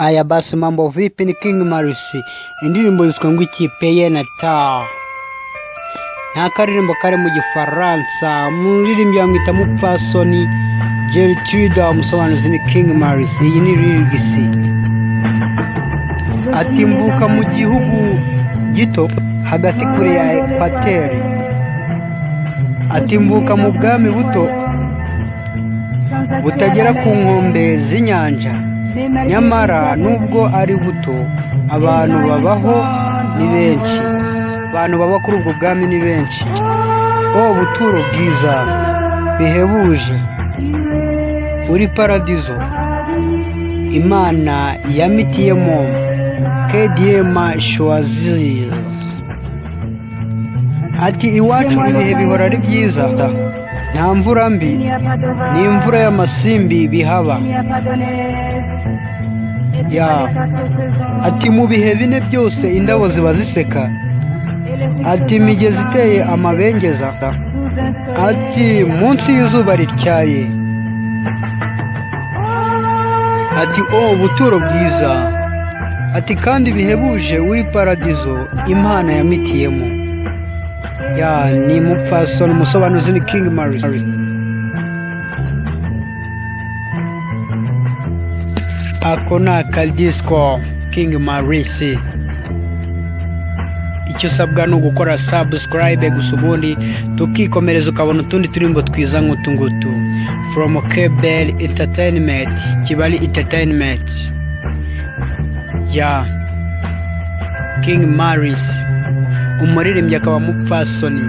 Aya basi, mambo vipi? Ni King Maris. Indirimbo yitwa ngo ikipe ye na ta. Nta karirimbo kari mu Gifaransa. Muririmbyi yamwita mupfasoni Gertrude, umusobanuzi ni King Maris. Iyi ni lyrics. Ati mvuka mu gihugu gito hagati kure ya Ekwateri. Ati mvuka mu bwami buto butagera ku nkombe z'inyanja. Nyamara nubwo ari buto, abantu babaho ni benshi. Abantu baba kuri ubwo bwami ni benshi. Buturo bwiza bihebuje, uri paradizo Imana yamitiyemo, que Dieu m'a choisi. Ati iwacu ibihe bihora ari byiza, nta mvura mbi n'imvura y'amasimbi bihaba. Ati mu bihe bine byose indabo ziba ziseka. Ati imigezi iteye amabengeza. Ati munsi y'izuba rityaye. Ati buturo bwiza. Ati kandi bihebuje, uri paradizo Imana yamitiyemo. Ni mupfasoni, umusobanuzi ni King Maris. Ako ni akadisco King Maris. Icyo usabwa ni ugukora subscribe gusa, ubundi tukikomereza ukabona utundi turimbo twiza nk'utu ngutu. From Kebel Entertainment, Kibali Entertainment. King Maris, umuririmbyi akaba mupfasoni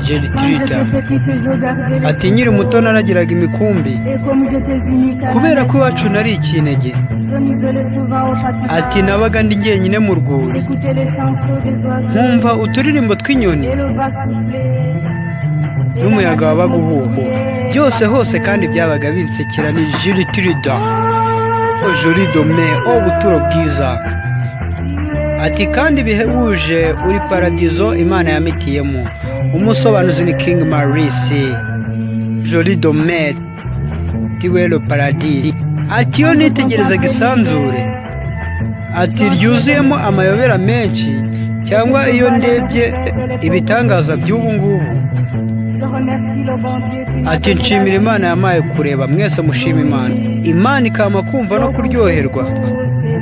Gertrude. Ati nkiri muto naragiraga imikumbi kubera ko iwacu nari ikinege. Ati nabaga ndi jyenyine mu rwuri, nkumva uturirimbo tw'inyoni n'umuyaga wabaga uhuha byose hose, kandi byabaga binsekera. Ni Gertrude, joli dome, buturo bwiza. Ati kandi bihebuje, uri paradizo Imana yamitiyemo. Umusobanuzi ni King Maris. Joli dome, tiwelo paradis. Ati iyo nitegerezaga isanzure, ati ryuzuyemo amayobera menshi, cyangwa iyo ndebye ibitangaza by'ubu ngubu, ati nshimira Imana yamaye kureba. Mwese mushima Imana. Imana ikama kumva no kuryoherwa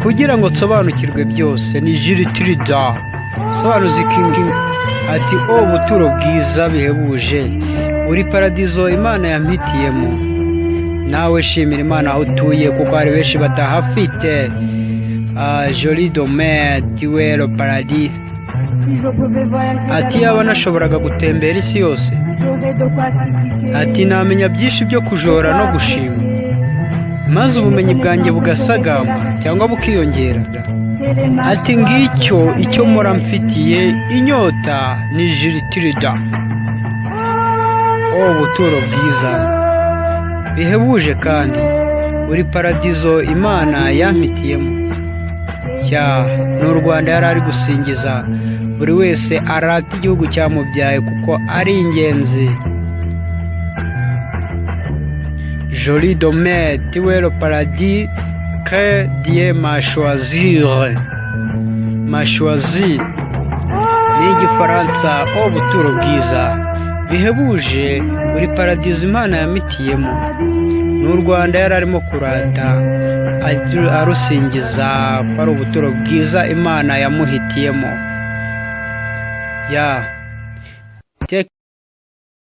kugira ngo nsobanukirwe byose. Ni Gertrude, sobanuzi King. Ati buturo bwiza bihebuje, uri paradizo Imana yamitiyemo. Nawe shimira Imana aho utuye, kuko hari benshi batahafite. Joli dome, tiwelo paradis. Ati yaba nashoboraga gutembera isi yose, ati namenya byinshi byo kujora no gushima, maze ubumenyi bwanjye bugasagamba cyangwa bukiyongera. Ati ngicyo icyo mpora mfitiye inyota. Ni Gertrude, buturo bwiza bihebuje, kandi uri paradizo Imana yamitiyemo. N'u Rwanda yari ari gusingiza, buri wese arata igihugu cyamubyaye kuko ari ingenzi. Joli dome, tiwelo paradis, que Dieu m'a choisi. Ni Igifaransa. Buturo bwiza bihebuje, uri paradizo Imana yamitiyemo. n'u Rwanda yari arimo kurata arusingiza ko ari ubuturo bwiza Imana yamuhitiyemo.